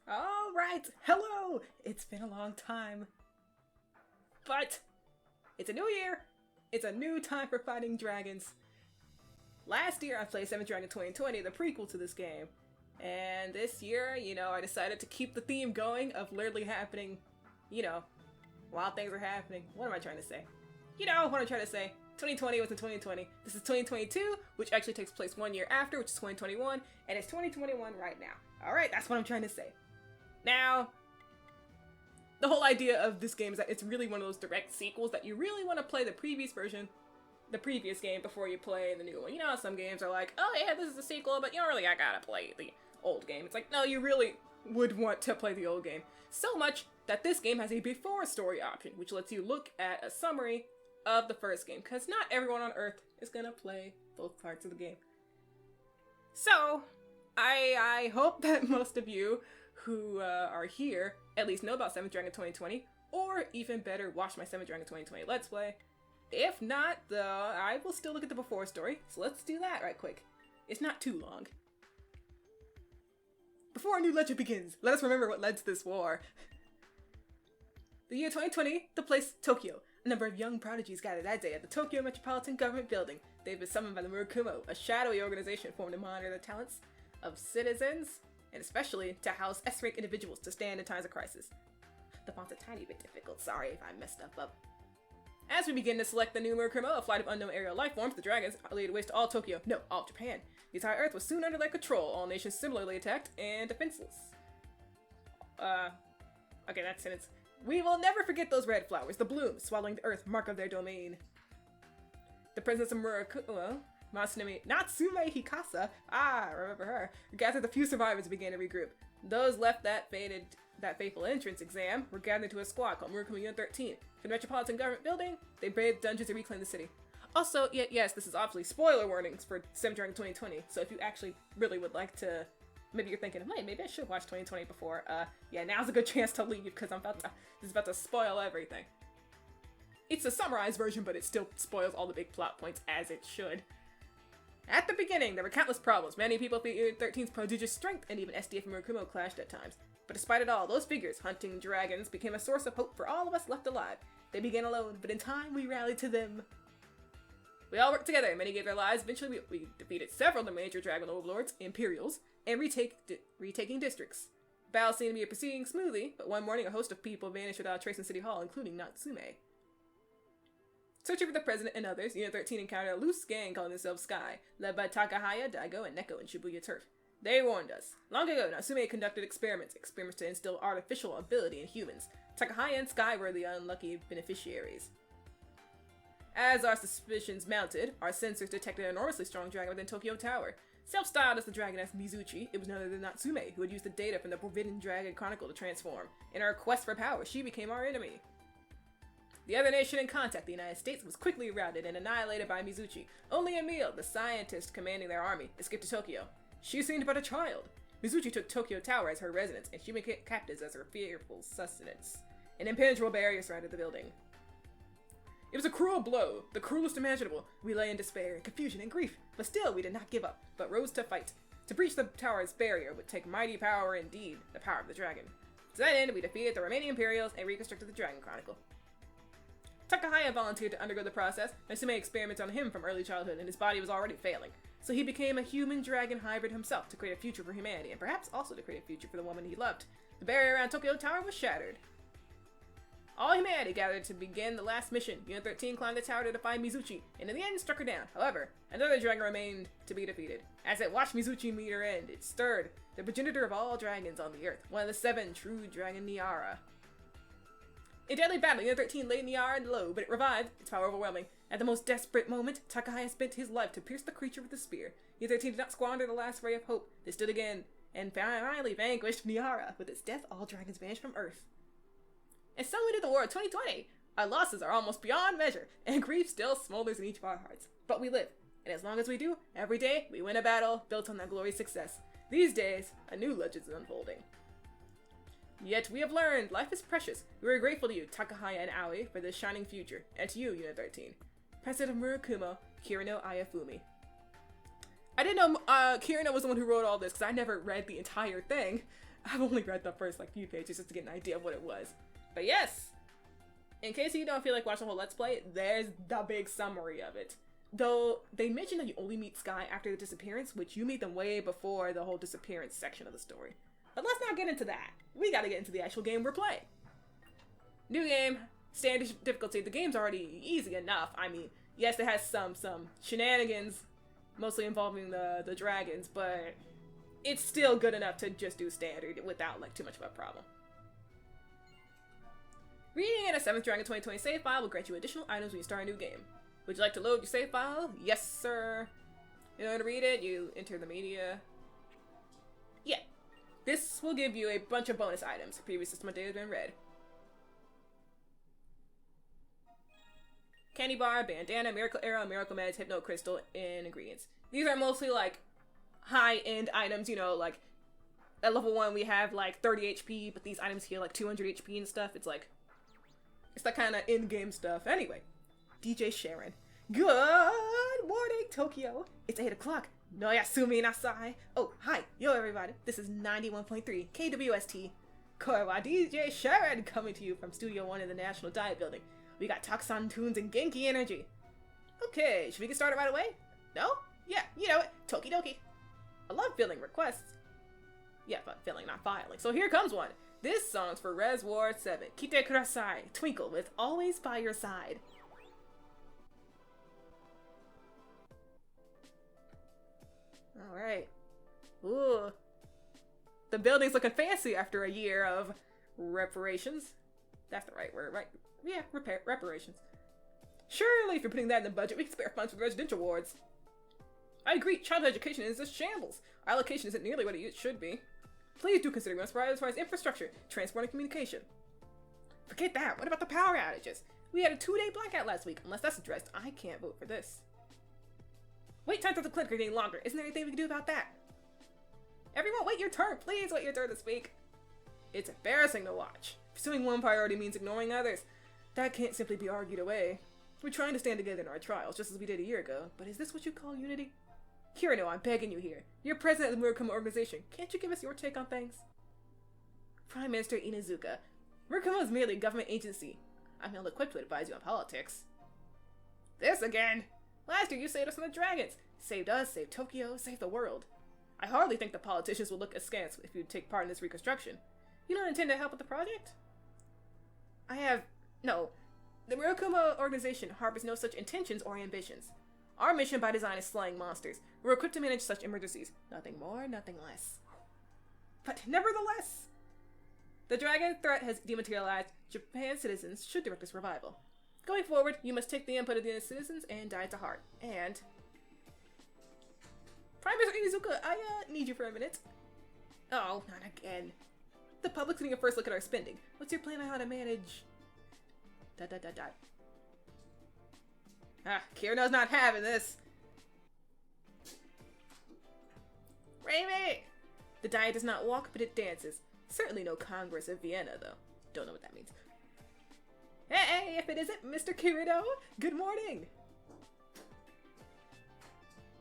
Alright, hello! It's been a long time. But, it's a new year! It's a new time for fighting dragons. Last year I played 7th Dragon 2020, the prequel to this game. And this year, I decided to keep the theme going of literally happening, while things are happening. What am I trying to say? You know what I'm trying to say. 2020 was in 2020. This is 2022, which actually takes place 1 year after, which is 2021, and it's 2021 right now. Alright, that's what I'm trying to say. Now, the whole idea of this game is that it's really one of those direct sequels that you really want to play the previous version, the previous game, before you play the new one. You know, some games are like, oh yeah, this is a sequel, but you don't really gotta play the old game. It's like, no, you really would want to play the old game. So much that this game has a before story option, which lets you look at a summary of the first game, because not everyone on Earth is gonna play both parts of the game. So, I hope that most of you who are here at least know about 7th Dragon 2020, or even better, watch my 7th Dragon 2020 Let's Play. If not, though, I will still look at the before story, so let's do that right quick. It's not too long. Before a new legend begins, let us remember what led to this war. The year 2020, the place Tokyo. A number of young prodigies gathered that day at the Tokyo Metropolitan Government Building. They've been summoned by the Murakumo, a shadowy organization formed to monitor the talents of citizens, and especially to house S-rank individuals to stand in times of crisis. The font's a tiny bit difficult, sorry if I messed up. As we begin to select the new Murakumo, a flight of unknown aerial life forms, the dragons laid waste to all Tokyo, no, all of Japan. The entire Earth was soon under their control, all nations similarly attacked and defenseless. Okay, that sentence. We will never forget those red flowers, the blooms, swallowing the earth, mark of their domain. The presence of Murakumo, Natsume Hikasa, remember her, gathered the few survivors and began to regroup. Those left that fateful entrance exam were gathered into a squad called Murakumo Unit 13. For the Metropolitan Government Building, they braved dungeons and reclaimed the city. Also, yes, this is obviously spoiler warnings for 7th Dragon 2020, so if you actually really would like to, maybe you're thinking, hey, maybe I should watch 2020 before, now's a good chance to leave, because this is about to spoil everything. It's a summarized version, but it still spoils all the big plot points, as it should. At the beginning, there were countless problems. Many people felt Unit 13's prodigious strength, and even SDF and Murakumo clashed at times. But despite it all, those figures, hunting dragons, became a source of hope for all of us left alive. They began alone, but in time we rallied to them. We all worked together, many gave their lives. Eventually we defeated several of the major dragon overlords, Imperials, and retaking districts. The battle seemed to be proceeding smoothly, but one morning a host of people vanished without a trace in City Hall, including Natsume. Searching for the president and others, Unit 13 encountered a loose gang calling themselves Sky, led by Takahaya, Daigo, and Neko in Shibuya Turf. They warned us. Long ago, Natsume conducted experiments to instill artificial ability in humans. Takahaya and Sky were the unlucky beneficiaries. As our suspicions mounted, our sensors detected an enormously strong dragon within Tokyo Tower. Self-styled as the dragoness Mizuchi, it was none other than Natsume, who had used the data from the Forbidden Dragon Chronicle to transform. In our quest for power, she became our enemy. The other nation in contact, the United States, was quickly routed and annihilated by Mizuchi. Only Emil, the scientist commanding their army, escaped to Tokyo. She seemed but a child. Mizuchi took Tokyo Tower as her residence, and human captives as her fearful sustenance. An impenetrable barrier surrounded the building. It was a cruel blow, the cruelest imaginable. We lay in despair, confusion, and grief, but still we did not give up, but rose to fight. To breach the tower's barrier would take mighty power indeed, the power of the dragon. To that end, we defeated the remaining Imperials and reconstructed the Dragon Chronicle. Takahaya volunteered to undergo the process. Natsume experimented on him from early childhood, and his body was already failing. So he became a human-dragon hybrid himself to create a future for humanity, and perhaps also to create a future for the woman he loved. The barrier around Tokyo Tower was shattered. All humanity gathered to begin the last mission. Unit 13 climbed the tower to defy Mizuchi, and in the end struck her down. However, another dragon remained to be defeated. As it watched Mizuchi meet her end, it stirred the progenitor of all dragons on the earth, one of the 7 true dragon Niara. In deadly battle, Unit 13 laid Niara low, but it revived, its power overwhelming. At the most desperate moment, Takahaya spent his life to pierce the creature with a spear. Unit 13 did not squander the last ray of hope. They stood again, and finally vanquished Niara. With its death, all dragons vanished from Earth. And so we did the war of 2020. Our losses are almost beyond measure, and grief still smolders in each of our hearts. But we live, and as long as we do, every day we win a battle built on that glorious success. These days, a new legend is unfolding. Yet we have learned life is precious. We are grateful to you, Takahaya and Aoi, for this shining future, and to you, Unit 13. President of Murakumo, Kirino Ayafumi. I didn't know Kirino was the one who wrote all this, because I never read the entire thing. I've only read the first like few pages just to get an idea of what it was. But yes, in case you don't feel like watching the whole Let's Play, there's the big summary of it. Though they mention that you only meet Sky after the disappearance, which you meet them way before the whole disappearance section of the story. But let's not get into that. We gotta get into the actual game we're playing. New game, standard difficulty. The game's already easy enough. I mean, yes, it has some shenanigans, mostly involving the dragons, but it's still good enough to just do standard without like too much of a problem. Reading in a 7th Dragon 2020 save file will grant you additional items when you start a new game. Would you like to load your save file? Yes, sir. In order to read it, you enter the media. Yeah. This will give you a bunch of bonus items. Previous system of data has been read. Candy bar, bandana, miracle arrow, miracle meds, hypno crystal, and ingredients. These are mostly like high-end items, you know, like at level 1 we have like 30 HP, but these items heal like 200 HP and stuff. It's like, it's that kind of in-game stuff. Anyway, DJ Sharon. Good morning, Tokyo. It's 8 o'clock. No yasumi nasai. Oh, hi. Yo, everybody. This is 91.3 KWST. Korwa DJ Sharon coming to you from Studio 1 in the National Diet Building. We got Takusan tunes and Genki energy. Okay, should we get started right away? No? Yeah, you know it. Toki doki. I love filling requests. Yeah, but filling, not filing. So here comes one. This song's for Res Ward 7. Kite kurasai. Twinkle with always by your side. Alright. Ooh. The building's looking fancy after a year of reparations. That's the right word, right? Yeah, reparations. Surely if you're putting that in the budget, we can spare funds for residential wards. I agree, child education is a shambles. Our allocation isn't nearly what it should be. Please do consider us as far as infrastructure, transport, and communication. Forget that, what about the power outages? We had a 2-day blackout last week. Unless that's addressed, I can't vote for this. Wait times at the clinic are getting longer. Isn't there anything we can do about that? Everyone, wait your turn. Please wait your turn to speak. It's embarrassing to watch. Pursuing one priority means ignoring others. That can't simply be argued away. We're trying to stand together in our trials, just as we did a year ago. But is this what you call unity? Kirino, I'm begging you here. You're president of the Murukuma organization. Can't you give us your take on things? Prime Minister Inazuka. Murukuma is merely a government agency. I'm ill-equipped to advise you on politics. This again! Last year you saved us from the dragons. Saved us, saved Tokyo, saved the world. I hardly think the politicians will look askance if you take part in this reconstruction. You don't intend to help with the project? No. The Murukuma organization harbors no such intentions or ambitions. Our mission by design is slaying monsters. We're equipped to manage such emergencies. Nothing more, nothing less. But nevertheless, the dragon threat has dematerialized. Japan's citizens should direct its revival. Going forward, you must take the input of the citizens and die to heart. And Prime Minister Inuzuka, I need you for a minute. Oh, not again. The public's getting a first look at our spending. What's your plan on how to manage? Kirino's not having this. Raimi! The diet does not walk, but it dances. Certainly no Congress of Vienna, though. Don't know what that means. Hey, if it isn't Mr. Kirino, good morning!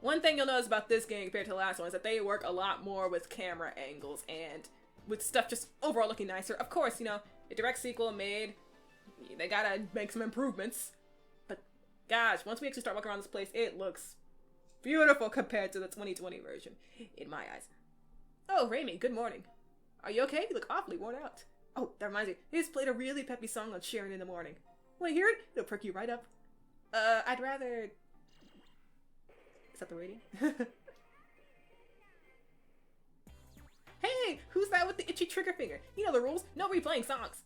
One thing you'll notice about this game compared to the last one is that they work a lot more with camera angles and with stuff just overall looking nicer. Of course, you know, a direct sequel made, they gotta make some improvements. But gosh, once we actually start walking around this place, it looks beautiful compared to the 2020 version, in my eyes. Oh, Raimi, good morning. Are you okay? You look awfully worn out. Oh, that reminds me, he just played a really peppy song on Sharon in the morning. Want to hear it? It'll perk you right up. I'd rather... Is that the rating? Hey, who's that with the itchy trigger finger? You know the rules. No replaying songs.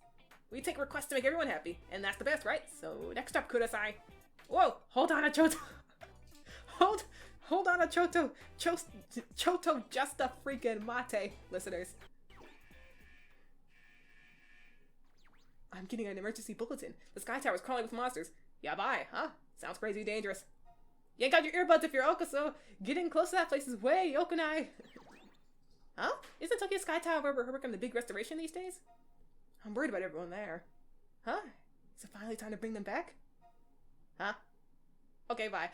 We take requests to make everyone happy, and that's the best, right? So next up, Kudasai. Whoa, hold on a Choto. hold on a Choto. Choto just a freaking mate, listeners. I'm getting an emergency bulletin. The Sky Tower's crawling with monsters. Yabai, huh? Sounds crazy dangerous. Yank out your earbuds if you're Okaso. Getting close to that place is way Yokunai. Huh? Isn't Tokyo Sky Tower where we're working on the big restoration these days? I'm worried about everyone there. Huh? Is it finally time to bring them back? Huh? Okay, bye.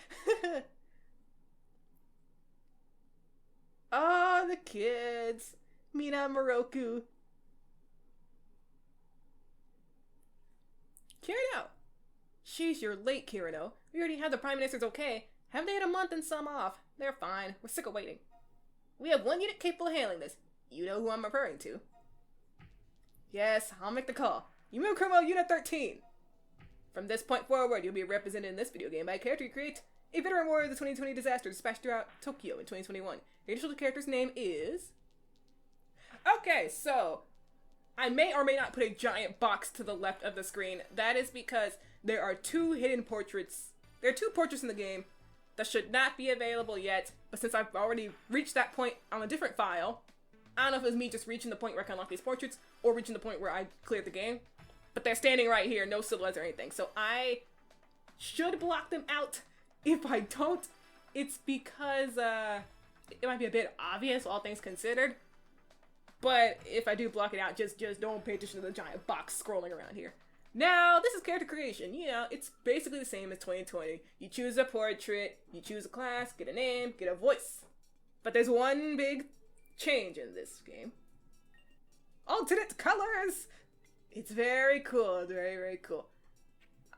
Oh, the kids. Mina Moroku. Kirito! Sheesh, you're late, Kirito. We already have the Prime Minister's okay. Haven't they had a month and some off? They're fine. We're sick of waiting. We have one unit capable of handling this. You know who I'm referring to. Yes, I'll make the call. Yumu Kumo Unit 13. From this point forward, you'll be represented in this video game by a character you create. A veteran warrior of the 2020 disaster dispatched throughout Tokyo in 2021. The initial character's name is... Okay, so... I may or may not put a giant box to the left of the screen. That is because there are two hidden portraits. There are two portraits in the game that should not be available yet, but since I've already reached that point on a different file, I don't know if it was me just reaching the point where I can unlock these portraits, or reaching the point where I cleared the game, but they're standing right here, no silhouettes or anything, so I should block them out. If I don't, it's because, it might be a bit obvious, all things considered, but if I do block it out, just don't pay attention to the giant box scrolling around here. Now, this is character creation. You know, it's basically the same as 2020. You choose a portrait, you choose a class, get a name, get a voice. But there's one big change in this game. Alternate colors! It's very cool, it's very, very cool.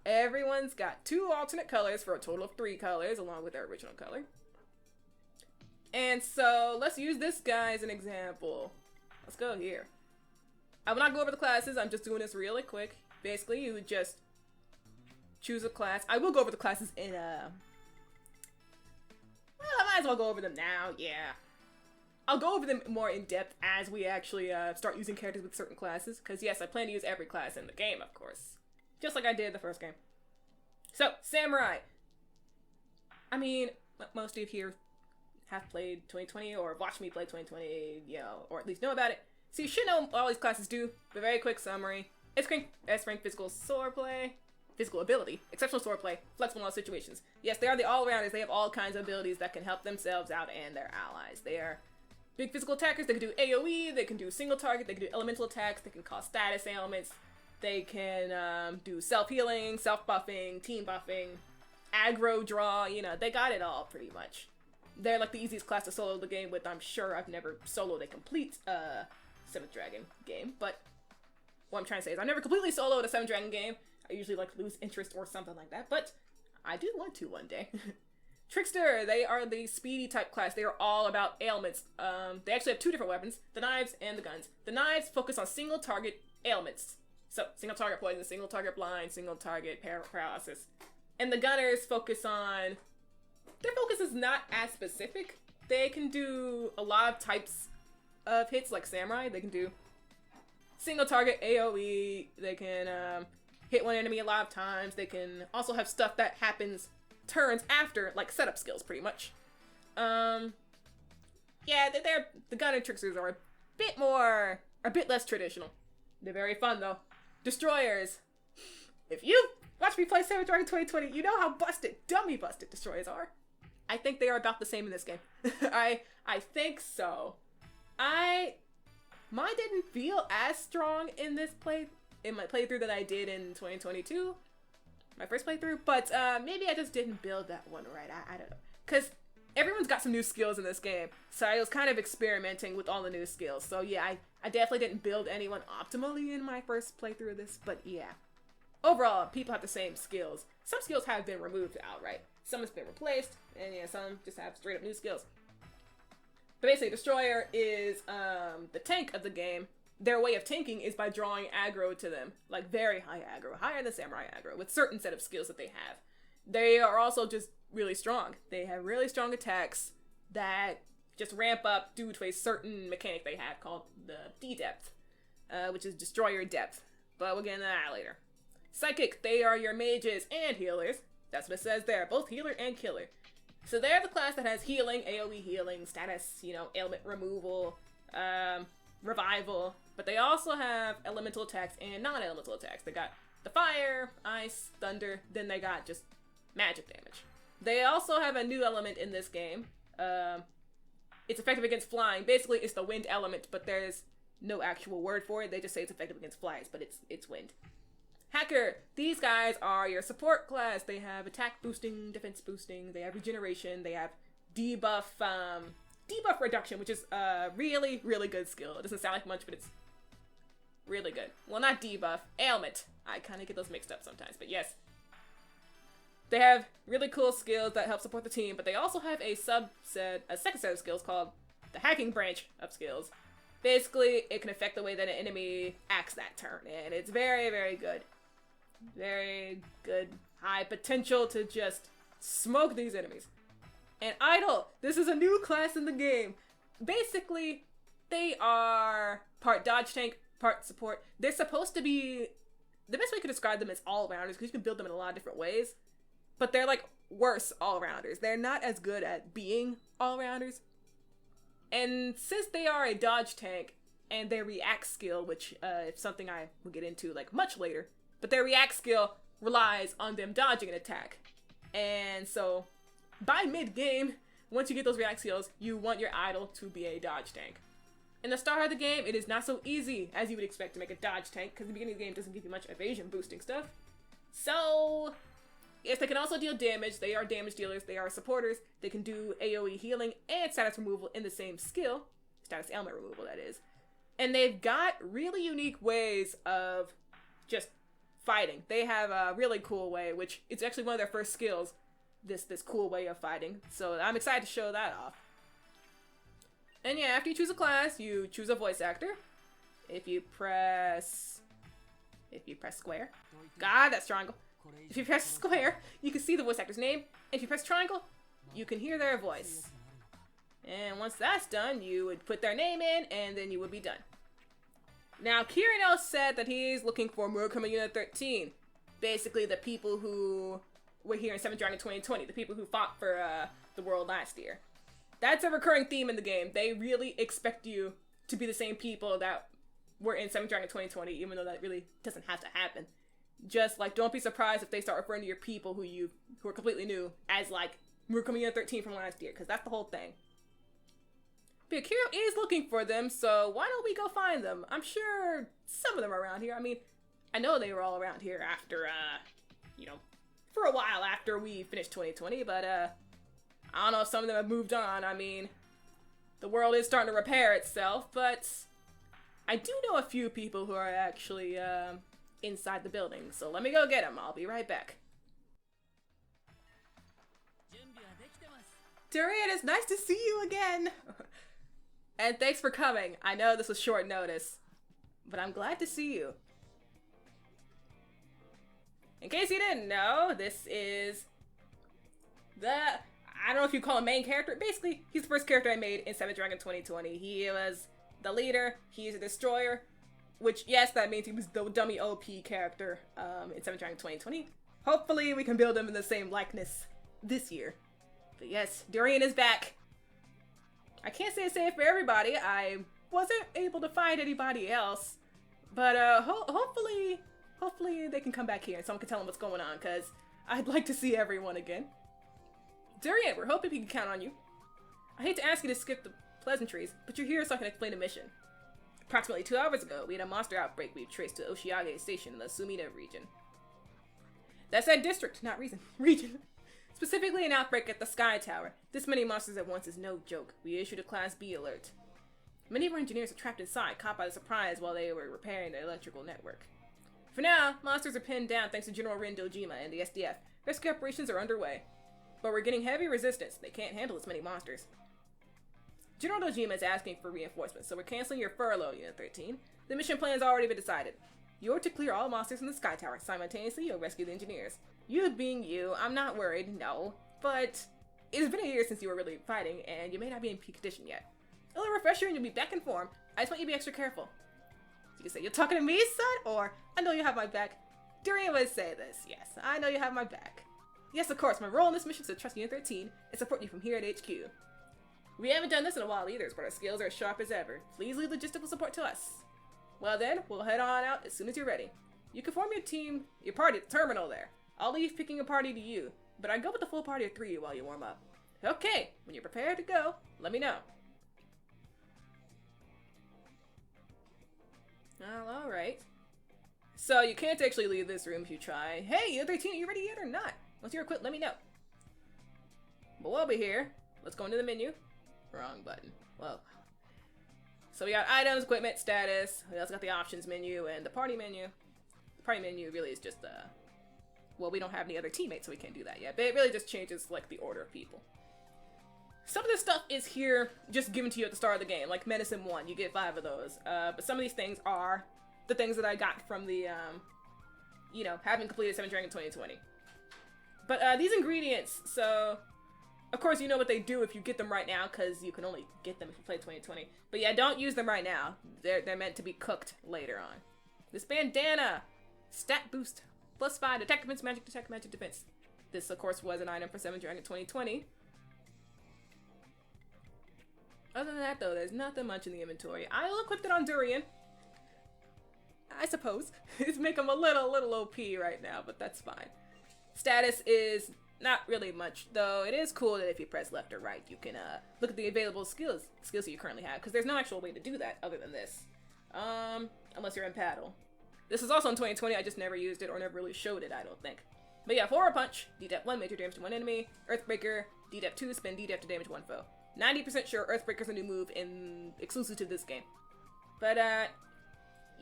Everyone's got 2 alternate colors for a total of 3 colors, along with their original color. And so, let's use this guy as an example. Let's go here. I will not go over the classes, I'm just doing this really quick. Basically, you would just choose a class. I will go over the classes in, well, I might as well go over them now, yeah. I'll go over them more in depth as we actually start using characters with certain classes, because yes, I plan to use every class in the game, of course. Just like I did the first game. So, Samurai. I mean, most of you here have played 2020 or watched me play 2020, you know, or at least know about it. So you should know what all these classes do, but very quick summary. S-rank physical swordplay, physical ability, exceptional swordplay, flexible in all situations. Yes, they are the all-rounders. They have all kinds of abilities that can help themselves out and their allies. They are big physical attackers. They can do AoE, they can do single target, they can do elemental attacks, they can cause status ailments, they can do self-healing, self-buffing, team buffing, aggro draw, you know, they got it all pretty much. They're like the easiest class to solo the game with. I'm sure I've never soloed a complete 7th Dragon game, but what I'm trying to say is I've never completely soloed a 7th Dragon game. I usually like lose interest or something like that, but I do want to one day. Trickster, they are the speedy type class. They are all about ailments. They actually have 2 different weapons, the knives and the guns. The knives focus on single target ailments. So, single target poison, single target blind, single target paralysis. And the gunners focus on... Their focus is not as specific. They can do a lot of types of hits, like Samurai. They can do single target AoE. They can hit one enemy a lot of times. They can also have stuff that happens turns after, like setup skills, pretty much. Yeah, the gunner tricksters are a bit less traditional. They're very fun though. Destroyers. If you watch me play 7th Dragon 2020, you know how dummy busted destroyers are. I think they are about the same in this game. I think so. Mine didn't feel as strong in my playthrough that I did in 2022. My first playthrough, but maybe I just didn't build that one right. I don't know. Because everyone's got some new skills in this game, so I was kind of experimenting with all the new skills. So yeah, I definitely didn't build anyone optimally in my first playthrough of this, but yeah. Overall, people have the same skills. Some skills have been removed outright. Some has been replaced, and yeah, some just have straight up new skills. But basically, Destroyer is the tank of the game. Their way of tanking is by drawing aggro to them, like very high aggro, higher than Samurai aggro, with certain set of skills that they have. They are also just really strong. They have really strong attacks that just ramp up due to a certain mechanic they have called the D-depth, which is Destroyer depth, but we'll get into that later. Psychic, they are your mages and healers. That's what it says there, both healer and killer. So they're the class that has healing, AoE healing, status, you know, ailment removal, revival, but they also have elemental attacks and non-elemental attacks. They got the fire, ice, thunder, then they got just magic damage. They also have a new element in this game. It's effective against flying. Basically, it's the wind element, but there's no actual word for it. They just say it's effective against flies, but it's wind. Hacker, these guys are your support class. They have attack boosting, defense boosting, they have regeneration, they have debuff debuff reduction, which is a really, really good skill. It doesn't sound like much, but it's really good. Well, not debuff, ailment. I kind of get those mixed up sometimes, but yes. They have really cool skills that help support the team, but they also have a second set of skills called the hacking branch of skills. Basically, it can affect the way that an enemy acts that turn, and it's very, very good. Very good. High potential to just smoke these enemies. And Idol, this is a new class in the game. Basically, they are part dodge tank, part support. They're supposed to be, the best way to describe them is all-rounders, because you can build them in a lot of different ways. But they're like worse all-rounders. They're not as good at being all-rounders. And since they are a dodge tank, and their react skill, which is something I will get into like much later, but their react skill relies on them dodging an attack. And so, by mid-game, once you get those react skills, you want your idol to be a dodge tank. In the start of the game, it is not so easy as you would expect to make a dodge tank, because the beginning of the game doesn't give you much evasion boosting stuff. So, yes, they can also deal damage. They are damage dealers. They are supporters. They can do AoE healing and status removal in the same skill. Status ailment removal, that is. And they've got really unique ways of just fighting. They have a really cool way, which it's actually one of their first skills, this cool way of fighting. So I'm excited to show that off. And yeah, after you choose a class, you choose a voice actor. If you press square. God, that's triangle. If you press square, you can see the voice actor's name. If you press triangle, you can hear their voice. And once that's done, you would put their name in, and then you would be done. Now, Kirino said that he's looking for Murakami Unit 13. Basically, the people who were here in 7th Dragon 2020. The people who fought for the world last year. That's a recurring theme in the game. They really expect you to be the same people that were in 7th Dragon 2020, even though that really doesn't have to happen. Just, like, don't be surprised if they start referring to your people who are completely new as, like, Murakami Unit 13 from last year, because that's the whole thing. But Kirino is looking for them, so why don't we go find them? I'm sure some of them are around here. I mean, I know they were all around here after, for a while after we finished 2020, but, I don't know if some of them have moved on. I mean, the world is starting to repair itself, but I do know a few people who are actually, inside the building, so let me go get them. I'll be right back. Durian, it's nice to see you again! And thanks for coming. I know this was short notice, but I'm glad to see you. In case you didn't know, this is I don't know if you call him main character. Basically, he's the first character I made in 7th Dragon 2020. He was the leader, he's a destroyer, which, yes, that means he was the dummy OP character in 7th Dragon 2020. Hopefully we can build him in the same likeness this year. But yes, Durian is back. I can't say it's safe for everybody. I wasn't able to find anybody else. But hopefully they can come back here and someone can tell them what's going on, because I'd like to see everyone again. Durian, we're hoping we can count on you. I hate to ask you to skip the pleasantries, but you're here so I can explain the mission. Approximately 2 hours ago, we had a monster outbreak we've traced to Oshiage Station in the Sumida region. That's that district, not region. Specifically an outbreak at the Sky Tower. This many monsters at once is no joke. We issued a Class B alert. Many of our engineers are trapped inside, caught by the surprise while they were repairing the electrical network. For now, monsters are pinned down thanks to General Rin Dojima and the SDF. Rescue operations are underway. But we're getting heavy resistance. They can't handle as many monsters. General Dojima is asking for reinforcements, so we're canceling your furlough, Unit 13. The mission plan has already been decided. You're to clear all monsters in the Sky Tower. Simultaneously, you'll rescue the engineers. You being you, I'm not worried, no. But it's been a year since you were really fighting, and you may not be in peak condition yet. A little refresher and you'll be back in form. I just want you to be extra careful. So you can say, you're talking to me, son? Or, I know you have my back. Durian would say this, yes. I know you have my back. Yes, of course, my role in this mission is to trust Unit 13 and support you from here at HQ. We haven't done this in a while either, but our skills are as sharp as ever. Please leave logistical support to us. Well then, we'll head on out as soon as you're ready. You can form your party at the terminal there. I'll leave picking a party to you, but I go with the full party of 3 while you warm up. Okay, when you're prepared to go, let me know. Well, alright. So you can't actually leave this room if you try. Hey, Unit 13, are you ready yet or not? Once you're equipped, let me know. But while we're here, let's go into the menu. Wrong button. Whoa. So we got items, equipment, status. We also got the options menu and the party menu. The party menu really is just well, we don't have any other teammates, so we can't do that yet. But it really just changes like the order of people. Some of this stuff is here just given to you at the start of the game, like Medicine 1, you get 5 of those. But some of these things are the things that I got from the, you know, having completed 7th Dragon 2020. But these ingredients, so, of course you know what they do if you get them right now, because you can only get them if you play 2020. But yeah, don't use them right now. They're meant to be cooked later on. This bandana, stat boost, +5, detect defense, magic, detect, magic defense. This, of course, was an item for 7th Dragon 2020. Other than that, though, there's nothing much in the inventory. I'll equip it on Durian. I suppose. It's make him a little OP right now, but that's fine. Status is not really much, though it is cool that if you press left or right, you can look at the available skills that you currently have, because there's no actual way to do that other than this. Unless you're in paddle. This is also in 2020, I just never used it or never really showed it, I don't think. But yeah, Forward Punch, D-Dep 1, major damage to one enemy. Earthbreaker, D-Dep 2, spend D-Dep to damage one foe. 90% sure Earthbreaker's a new move exclusive to this game. But,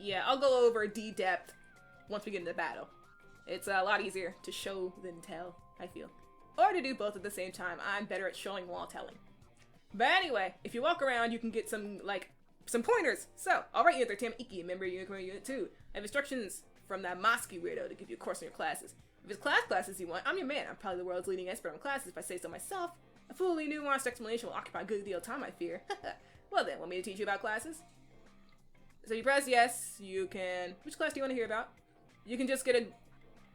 yeah, I'll go over D-Depth once we get into battle. It's a lot easier to show than tell, I feel. Or to do both at the same time. I'm better at showing while telling. But anyway, if you walk around, you can get some pointers. So, alright, Unit 13, I'm Iki, a member of Unit 2. I have instructions from that Mosky weirdo to give you a course in your classes. If it's classes you want, I'm your man. I'm probably the world's leading expert on classes if I say so myself. A fully nuanced explanation will occupy a good deal of time, I fear. Well then, want me to teach you about classes? So you press yes, you can... Which class do you want to hear about? You can just get a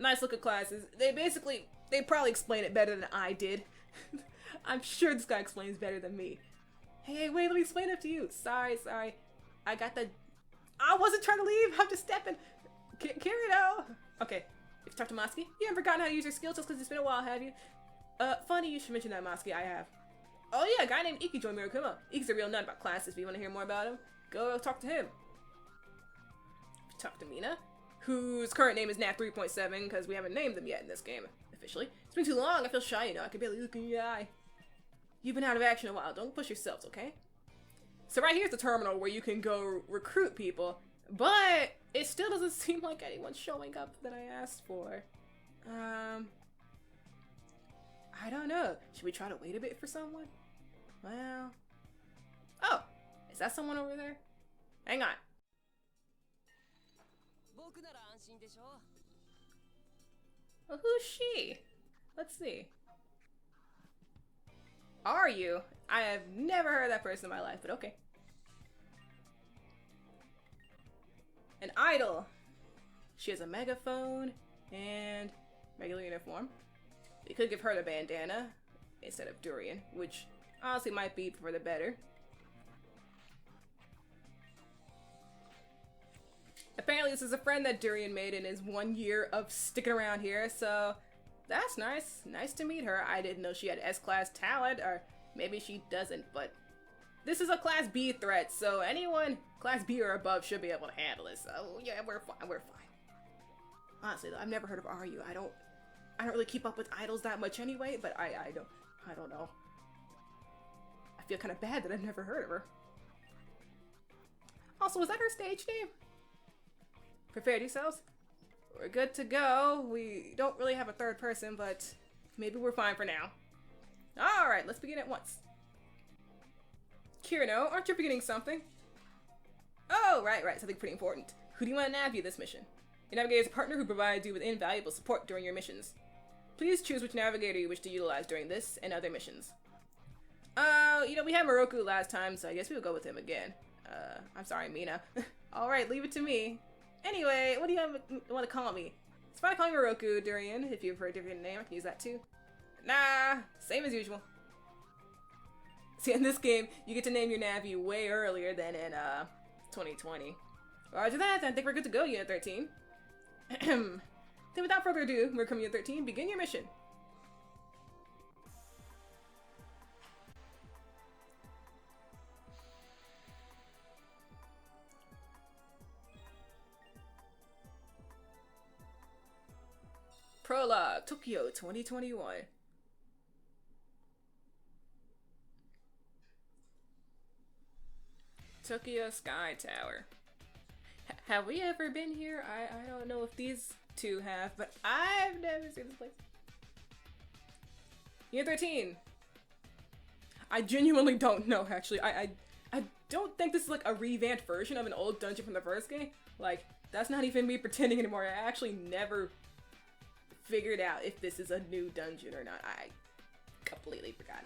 nice look at classes. They probably explain it better than I did. I'm sure this guy explains better than me. Hey, wait, let me explain it to you. Sorry. I wasn't trying to leave, I'm just stepping. Kirito! Okay, if you talk to Mosky, you haven't forgotten how to use your skills just because it's been a while, have you? Funny you should mention that, Mosky, I have. Oh yeah, a guy named Iki joined Mirakuma. Iki's a real nut about classes. If you want to hear more about him, go talk to him. Talk to Mina, whose current name is Nat 3.7, because we haven't named them yet in this game, officially. It's been too long, I feel shy, you know, I can barely look in your eye. You've been out of action a while, don't push yourselves, okay? So right here's the terminal where you can go recruit people, but it still doesn't seem like anyone's showing up that I asked for. I don't know. Should we try to wait a bit for someone? Well... Oh! Is that someone over there? Hang on. Well, who's she? Let's see. Are you? I have never heard of that person in my life, but okay. An idol. She has a megaphone and regular uniform. We could give her the bandana instead of Durian, which honestly might be for the better. Apparently this is a friend that Durian made in his 1 year of sticking around here, so that's nice. Nice to meet her. I didn't know she had S-class talent, or maybe she doesn't, but this is a Class B threat, so anyone Class B or above should be able to handle this. So yeah, we're fine. Honestly, though, I've never heard of RU. I don't really keep up with idols that much anyway, but I don't know. I feel kind of bad that I've never heard of her. Also, was that her stage name? Prepared yourselves? We're good to go. We don't really have a third person, but maybe we're fine for now. Alright, let's begin at once. Kirino, aren't you beginning something? Oh, right, something pretty important. Who do you want to nav you this mission? Your navigator is a partner who provides you with invaluable support during your missions. Please choose which navigator you wish to utilize during this and other missions. You know, we had Moroku last time, so I guess we'll go with him again. I'm sorry, Mina. Alright, leave it to me. Anyway, what do you want to call me? It's fine calling Moroku, Durian. If you prefer a different name, I can use that too. Nah, same as usual. See, in this game, you get to name your Navi way earlier than in 2020. Roger that, I think we're good to go, Unit 13. Then without further ado, we're coming Unit 13, begin your mission. Prologue, Tokyo 2021. Tokyo Sky Tower. Have we ever been here? I don't know if these two have, but I've never seen this place. Year 13. I genuinely don't know, actually. I don't think this is like a revamped version of an old dungeon from the first game. Like, that's not even me pretending anymore. I actually never figured out if this is a new dungeon or not. I completely forgot.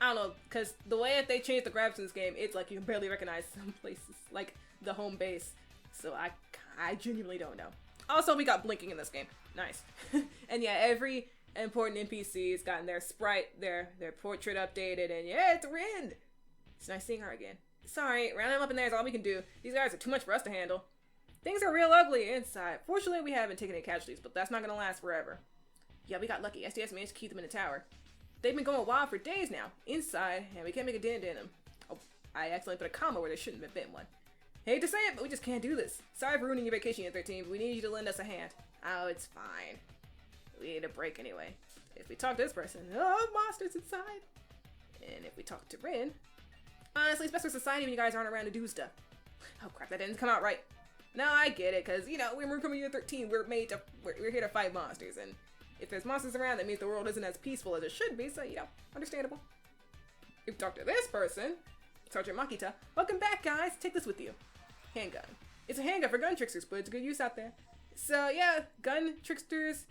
I don't know, because the way that they changed the graphics in this game, it's like you can barely recognize some places, like the home base. So I genuinely don't know. Also, we got blinking in this game. Nice. And yeah, every important NPC's gotten their sprite, their portrait updated, and yeah, it's Rin! It's nice seeing her again. Sorry, round them up in there is all we can do. These guys are too much for us to handle. Things are real ugly inside. Fortunately, we haven't taken any casualties, but that's not gonna last forever. Yeah, we got lucky. SDS managed to keep them in the tower. They've been going wild for days now, inside, and we can't make a dent in them. Oh, I accidentally put a comma where there shouldn't have been one. Hate to say it, but we just can't do this. Sorry for ruining your vacation, Year 13, but we need you to lend us a hand. Oh, it's fine. We need a break anyway. If we talk to this person, oh, monsters inside. And if we talk to Rin, honestly, it's best for society when you guys aren't around to do stuff. Oh crap, that didn't come out right. No, I get it, because, you know, when we're coming Year 13, we're here to fight monsters, and if there's monsters around, that means the world isn't as peaceful as it should be, so, you know, understandable. If we talk to this person, Sergeant Makita, welcome back, guys. Take this with you. Handgun. It's a handgun for gun tricksters, but it's good use out there. So, yeah, gun tricksters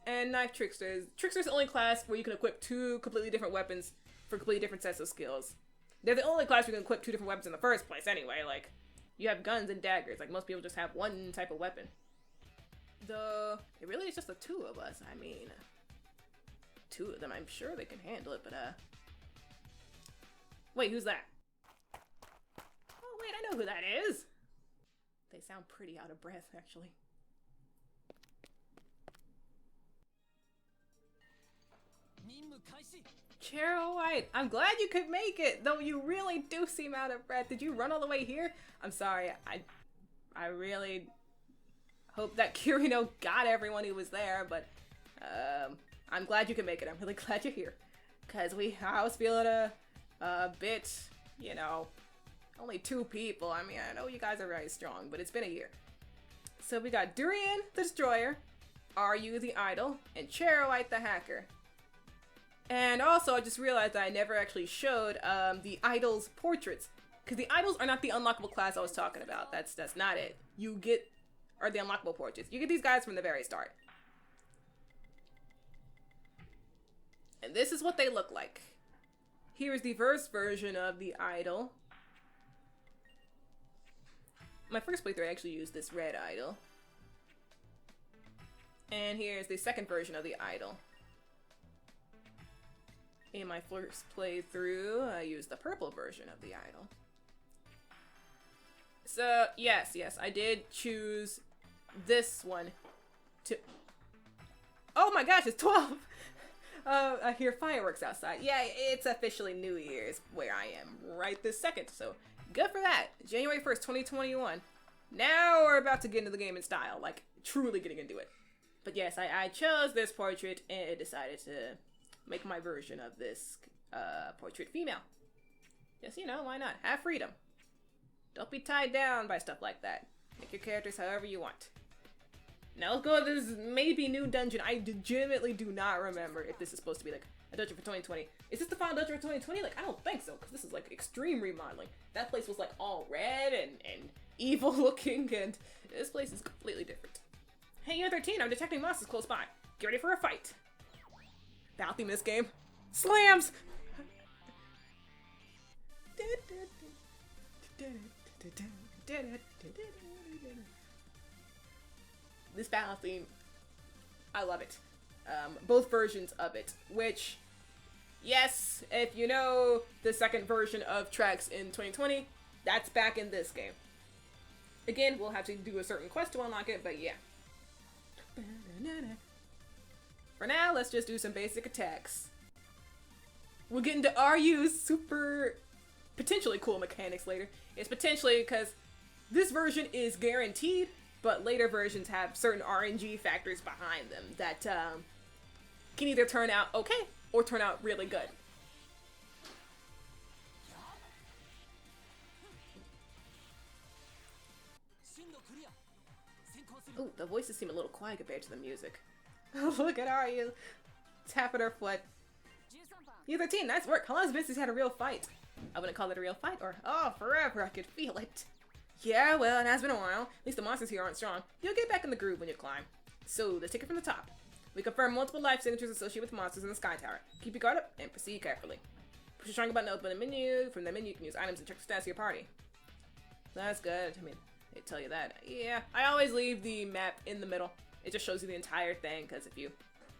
and knife tricksters. Tricksters the only class where you can equip two completely different weapons for completely different sets of skills. They're the only class where you can equip two different weapons in the first place, anyway. Like, you have guns and daggers. Like, most people just have one type of weapon. Though, it really is just the two of us. I mean, two of them, I'm sure they can handle it, but, wait, who's that? Oh, wait, I know who that is! They sound pretty out of breath, actually. Cheryl White, I'm glad you could make it, though you really do seem out of breath. Did you run all the way here? I'm sorry, I really hope that Kirino got everyone who was there, but I'm glad you could make it. I'm really glad you're here. Because I was feeling a bit, you know, only 2 people. I mean, I know you guys are very strong, but it's been a year. So we got Durian the Destroyer, Ryu the Idol, and Cheryl White the Hacker. And also, I just realized that I never actually showed the idols' portraits. Because the idols are not the unlockable class I was talking about. That's not it. You get, or the unlockable portraits. You get these guys from the very start. And this is what they look like. Here's the first version of the idol. My first playthrough I actually used this red idol. And here's the second version of the idol. In my first playthrough, I used the purple version of the idol. So, yes, I did choose this one to... Oh my gosh, it's 12! I hear fireworks outside. Yeah, it's officially New Year's where I am right this second, so good for that. January 1st, 2021. Now we're about to get into the game in style, like truly getting into it. But yes, I chose this portrait and decided to make my version of this portrait female. Yes, you know, why not? Have freedom. Don't be tied down by stuff like that. Make your characters however you want. Now let's go to this maybe new dungeon. I legitimately do not remember if this is supposed to be like a dungeon for 2020. Is this the final dungeon for 2020? Like, I don't think so, because this is like extreme remodeling. That place was like all red and evil looking, and this place is completely different. Hey, Year 13, I'm detecting monsters close by. Get ready for a fight. Battle theme in this game. Slams! This battle theme, I love it. Both versions of it, which, yes, if you know the second version of tracks in 2020, that's back in this game. Again, we'll have to do a certain quest to unlock it, but yeah. For now, let's just do some basic attacks. We'll get into Ryu's super, potentially cool mechanics later. It's potentially because this version is guaranteed, but later versions have certain RNG factors behind them that can either turn out okay or turn out really good. Ooh, the voices seem a little quiet compared to the music. Look at Aryu tapping her foot. U13, nice work. How long has it been since you had a real fight? I wouldn't call it a real fight, or oh, forever. I could feel it. Yeah, well, it has been a while. At least the monsters here aren't strong. You'll get back in the groove when you climb. So, let's take it from the top. We confirm multiple life signatures associated with monsters in the Sky Tower. Keep your guard up and proceed carefully. Push the triangle button to open the menu. From the menu, you can use items and check the stats of your party. That's good. I mean, they tell you that. Yeah, I always leave the map in the middle. It just shows you the entire thing, because if you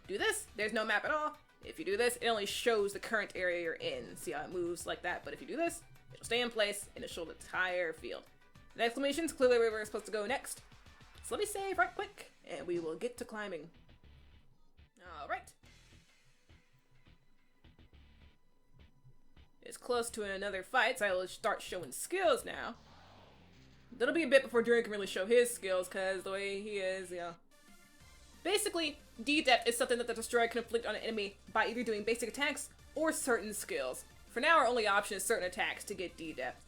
do this, there's no map at all. If you do this, it only shows the current area you're in. See how it moves like that? But if you do this, it'll stay in place, and it'll show the entire field. The exclamation's clearly where we're supposed to go next. So let me save right quick, and we will get to climbing. Alright. It's close to another fight, so I will start showing skills now. That'll be a bit before Durin can really show his skills, because the way he is, you know. Basically, D-Depth is something that the Destroyer can inflict on an enemy by either doing basic attacks or certain skills. For now, our only option is certain attacks to get D-Depth.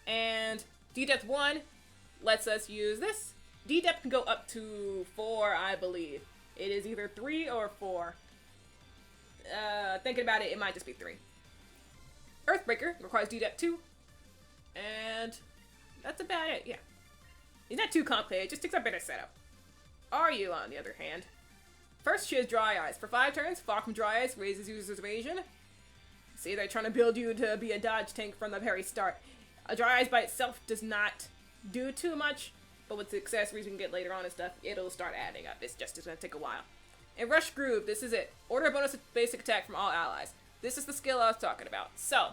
And D-Depth 1 lets us use this. D-Depth can go up to 4, I believe. It is either 3 or 4. Thinking about it, it might just be 3. Earthbreaker requires D-Depth 2. And that's about it, yeah. He's not too complicated, it just takes a better setup. Aryu, on the other hand. First, she has Dry Eyes. For 5 turns, Fog from Dry Eyes raises user's evasion. See, they're trying to build you to be a dodge tank from the very start. A Dry Eyes by itself does not do too much, but with the accessories we can get later on and stuff, it'll start adding up. It's gonna take a while. And Rush Groove, this is it. Order a bonus basic attack from all allies. This is the skill I was talking about. So,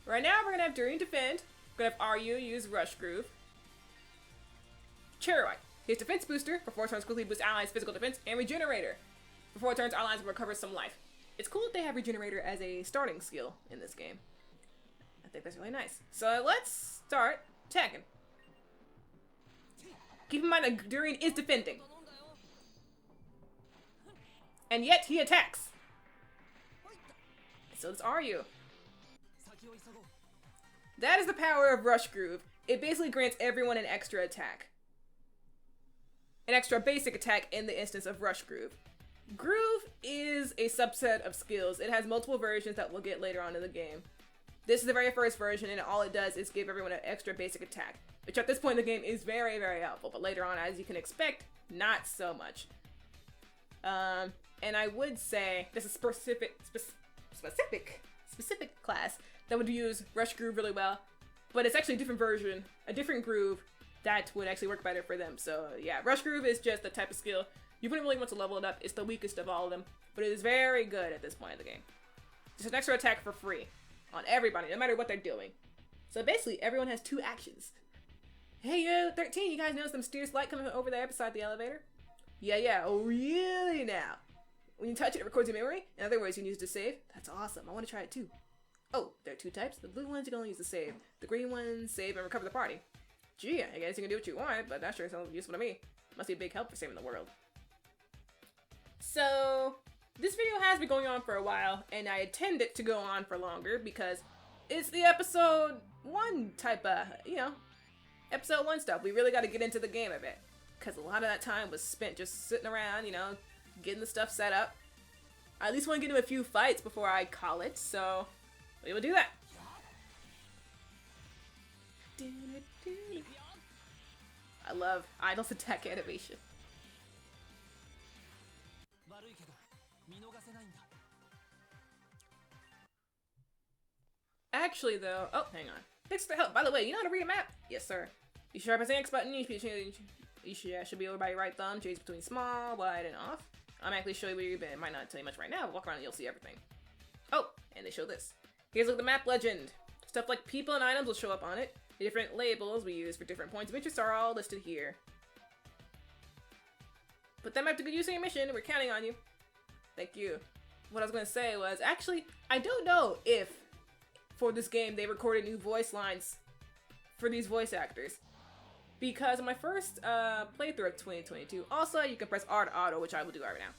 right now we're gonna have Durin defend. We're gonna have Aryu use Rush Groove. Cherry. His defense booster for 4 turns quickly boosts allies' physical defense, and Regenerator. For 4 turns, allies will recover some life. It's cool that they have Regenerator as a starting skill in this game. I think that's really nice. So let's start attacking. Keep in mind that Durin is defending. And yet he attacks. So does Aryu. That is the power of Rush Groove. It basically grants everyone an extra attack. An extra basic attack in the instance of Rush Groove. Groove is a subset of skills. It has multiple versions that we'll get later on in the game. This is the very first version, and all it does is give everyone an extra basic attack, which at this point in the game is very, very helpful, but later on, as you can expect, not so much. And I would say this is specific class that would use Rush Groove really well, but it's actually a different version, a different groove that would actually work better for them. So yeah, Rush Groove is just the type of skill you wouldn't really want to level it up. It's the weakest of all of them, but it is very good at this point in the game. Just an extra attack for free on everybody, no matter what they're doing. So basically, everyone has 2 actions. Hey, 13, you guys notice the mysterious light coming over there beside the elevator? Yeah, oh really now? When you touch it, it records your memory. In other words, you can use it to save. That's awesome, I want to try it too. Oh, there are 2 types. The blue ones you can only use to save. The green ones save and recover the party. Gee, I guess you can do what you want, but that sure sounds useful to me. Must be a big help for saving the world. So, this video has been going on for a while, and I intend it to go on for longer because it's the episode 1 type of, episode 1 stuff. We really got to get into the game a bit, because a lot of that time was spent just sitting around, getting the stuff set up. I at least want to get into a few fights before I call it, so we will do that. I love Idol's attack animation. Actually, though, oh, hang on. Thanks for the help. By the way, you know how to read a map? Yes, sir. You should press the X button. You should be over by your right thumb. Change between small, wide, and off. I'm actually showing you where you've been. It might not tell you much right now, but walk around and you'll see everything. Oh, and they show this. Here's a look at the map legend. Stuff like people and items will show up on it. The different labels we use for different points of interest are all listed here. Put that map to good use in your mission. We're counting on you. Thank you. What I was going to say was, actually, I don't know if for this game they recorded new voice lines for these voice actors. Because in my first playthrough of 2022, also you can press R to auto, which I will do right now.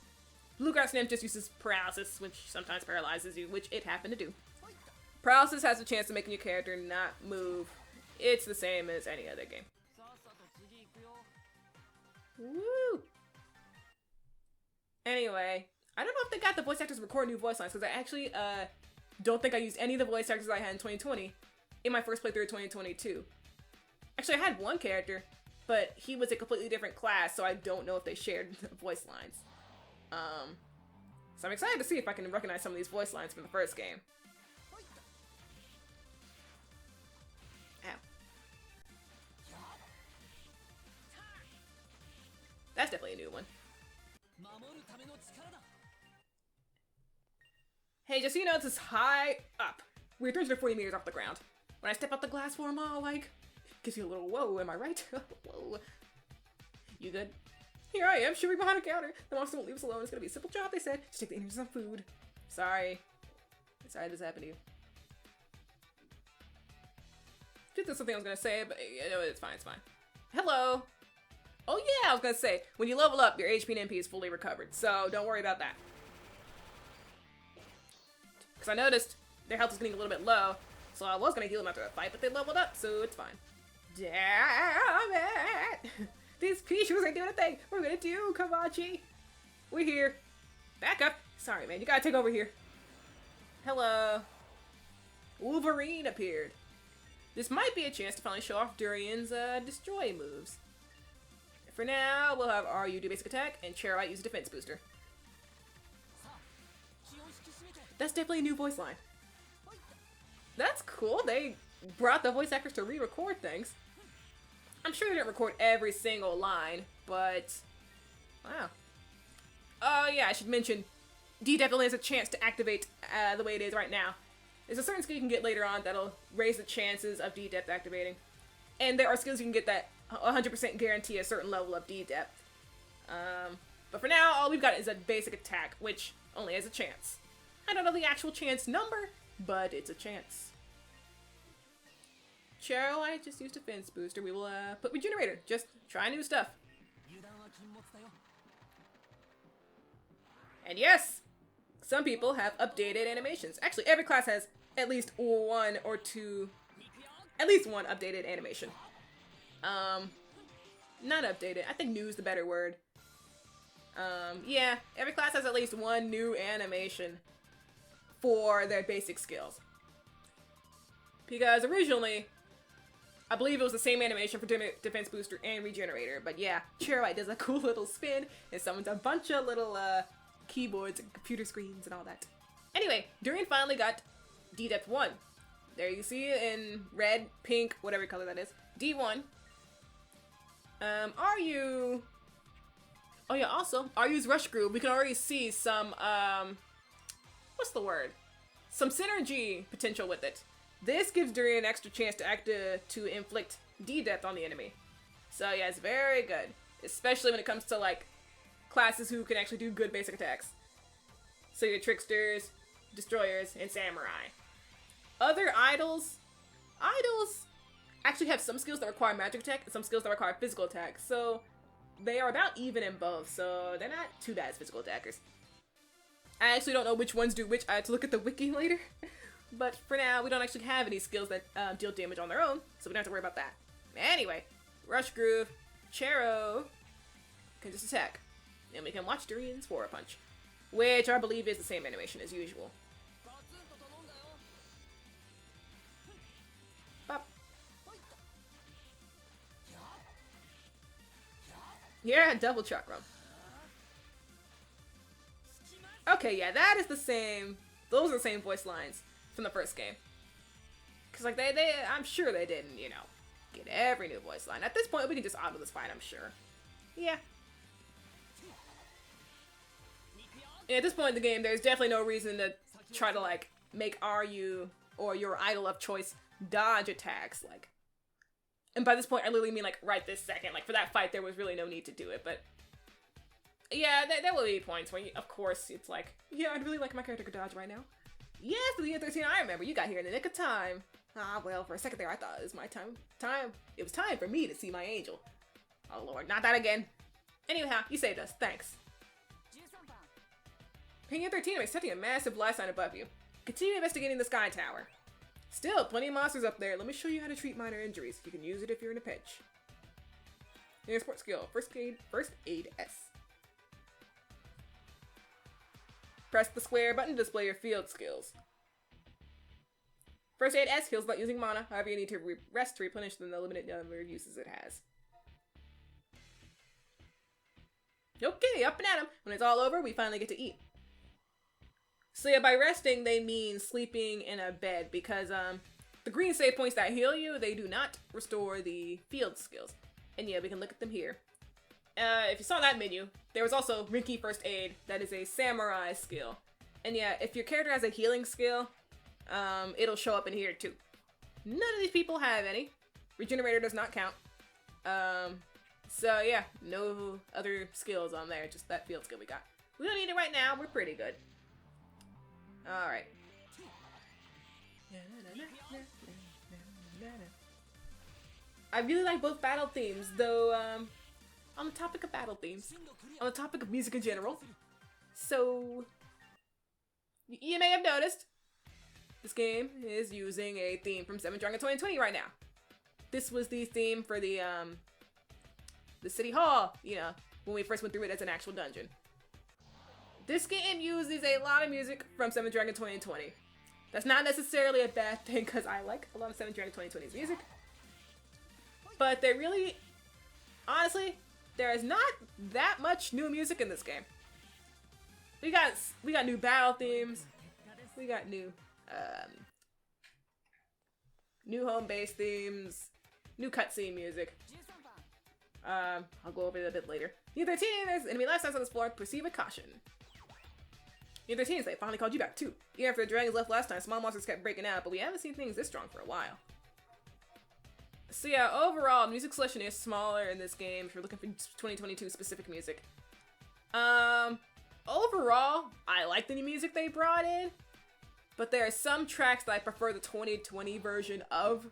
Bluegrass Nymph just uses paralysis, which sometimes paralyzes you, which it happened to do. Paralysis has a chance of making your character not move. It's the same as any other game. Woo! Anyway, I don't know if they got the voice actors to record new voice lines, because I actually don't think I used any of the voice actors I had in 2020 in my first playthrough of 2022. Actually, I had one character, but he was a completely different class, so I don't know if they shared voice lines. So I'm excited to see if I can recognize some of these voice lines from the first game. Ow. That's definitely a new one. Hey, just so you know, this is high up. We're 340 meters off the ground. When I step out the glass for a mile, like, gives you a little whoa, am I right? Whoa. You good? Here I am, shivering behind a counter. The monster won't leave us alone. It's gonna be a simple job, they said. Just take the ingredients of food. Sorry. Sorry this happened to you. Just there's something I was gonna say, but you know, it's fine, it's fine. Hello! Oh yeah, I was gonna say, when you level up, your HP and MP is fully recovered, so don't worry about that. Because I noticed their health is getting a little bit low, so I was gonna heal them after a fight, but they leveled up, so it's fine. Damn it! These Pichus ain't doing a thing! What are we gonna do, Kamachi? We're here. Back up! Sorry, man, you gotta take over here. Hello. Wolverine appeared. This might be a chance to finally show off Durian's destroy moves. For now, we'll have Ryu do basic attack, and Chairlight use a defense booster. That's definitely a new voice line. That's cool. They brought the voice actors to re-record things. I'm sure they didn't record every single line, but wow. Oh yeah, I should mention, D definitely has a chance to activate the way it is right now. There's a certain skill you can get later on that'll raise the chances of D-depth activating. And there are skills you can get that 100% guarantee a certain level of D-depth. But for now, all we've got is a basic attack, which only has a chance. I don't know the actual chance number, but it's a chance. Cheryl, I just used a defense booster. We will put Regenerator. Just try new stuff. And yes, some people have updated animations. Actually, every class has at least one or two, at least one updated animation. Not updated. I think new is the better word. Yeah, every class has at least one new animation for their basic skills. Because originally, I believe it was the same animation for Defense Booster and Regenerator. But yeah, Chairlight does a cool little spin and summons a bunch of little keyboards and computer screens and all that. Anyway, Durian finally got D-Depth 1. There you see it in red, pink, whatever color that is. D1. Ryu... Oh yeah, also, Ryu's Rush Groove, we can already see some, what's the word? Some synergy potential with it. This gives Durian an extra chance to inflict D-Depth on the enemy. So yeah, it's very good. Especially when it comes to, like, classes who can actually do good basic attacks. So your Tricksters, Destroyers, and Samurai. Other idols actually have some skills that require magic attack and some skills that require physical attack. So they are about even in both, so they're not too bad as physical attackers. I actually don't know which ones do which. I have to look at the wiki later. But for now, we don't actually have any skills that deal damage on their own, so we don't have to worry about that. Anyway, Rush Groove, Chero can just attack. And we can watch Durian's Forward Punch, which I believe is the same animation as usual. Bop. Yeah, double chakra. Okay, yeah, that is the same. Those are the same voice lines from the first game. Cause like I'm sure they didn't, you know, get every new voice line. At this point, we can just auto this fight, I'm sure. Yeah. And at this point in the game, there's definitely no reason to try to like make Ryu or your idol of choice dodge attacks, like. And by this point, I literally mean like right this second. Like for that fight, there was really no need to do it, but. Yeah, there will be points where, of course, it's like, yeah, I'd really like my character to dodge right now. Yes, the year 13, I remember. You got here in the nick of time. Ah, well, for a second there, I thought it was my time. It was time for me to see my angel. Oh, Lord, not that again. Anyhow, you saved us. Thanks. Ping 13, I'm expecting a massive blast sign above you. Continue investigating the Sky Tower. Still, plenty of monsters up there. Let me show you how to treat minor injuries. You can use it if you're in a pinch. Your sports skill. First aid S. Press the square button to display your field skills. First aid S heals without using mana. However, you need to rest to replenish the limited number of uses it has. Okay, up and at 'em. When it's all over, we finally get to eat. So yeah, by resting, they mean sleeping in a bed because the green save points that heal you, they do not restore the field skills. And yeah, we can look at them here. If you saw that menu, there was also Rinky First Aid. That is a samurai skill. And yeah, if your character has a healing skill, it'll show up in here too. None of these people have any. Regenerator does not count. So yeah, no other skills on there, just that field skill we got. We don't need it right now, we're pretty good. Alright. I really like both battle themes, though, on the topic of battle themes, on the topic of music in general, so, you may have noticed, this game is using a theme from 7th Dragon 2020 right now. This was the theme for the City Hall, you know, when we first went through it as an actual dungeon. This game uses a lot of music from 7th Dragon 2020. That's not necessarily a bad thing, because I like a lot of 7th Dragon 2020's music. But they really, honestly, there is not that much new music in this game. We got new battle themes. We got new home base themes, new cutscene music. I'll go over it a bit later. Unit 13, there's enemy last times on this floor. Proceed with caution. Unit 13, they finally called you back too. Even after the dragons left last time, small monsters kept breaking out, but we haven't seen things this strong for a while. So yeah, overall, music selection is smaller in this game if you're looking for 2022 specific music. Overall, I like the new music they brought in, but there are some tracks that I prefer the 2020 version of.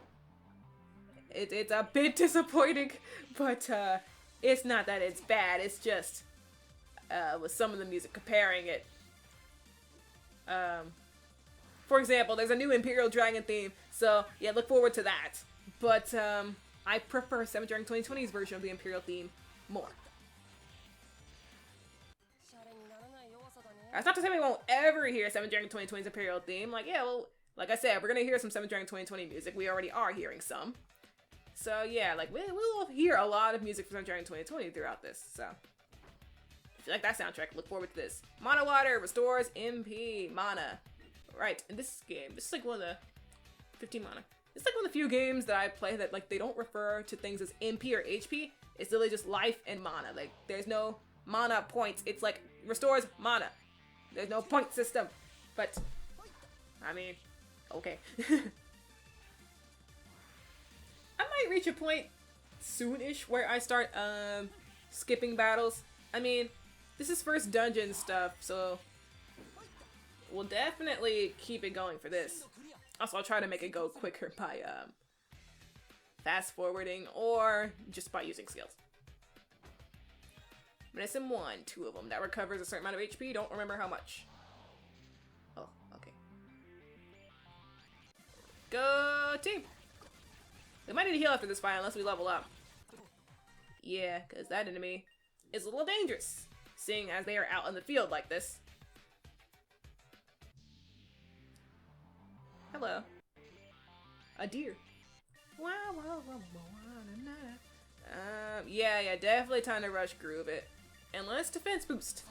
It's a bit disappointing, but it's not that it's bad, it's just with some of the music, comparing it. For example, there's a new Imperial Dragon theme, so yeah, look forward to that. But I prefer 7th Dragon 2020's version of the Imperial theme more. That's not to say we won't ever hear 7th Dragon 2020's Imperial theme. Like, yeah, well, like I said, we're gonna hear some 7th Dragon 2020 music. We already are hearing some. So yeah, like, we'll hear a lot of music from 7th Dragon 2020 throughout this, so. If you like that soundtrack, look forward to this. Mana Water restores MP mana. Right, in this game, this is like one of the 15 mana. It's like one of the few games that I play that, like, they don't refer to things as MP or HP. It's literally just life and mana. Like, there's no mana points. It's like, restores mana. There's no point system. But, I mean, okay. I might reach a point soon-ish where I start, skipping battles. I mean, this is first dungeon stuff, so we'll definitely keep it going for this. Also, I'll try to make it go quicker by fast forwarding or just by using skills. Medicine 1, 2 of them. That recovers a certain amount of HP. Don't remember how much. Oh, okay. Go team! We might need to heal after this fight unless we level up. Yeah, because that enemy is a little dangerous, seeing as they are out in the field like this. Hello. A deer. Yeah, definitely time to rush groove it. And let's defense boost.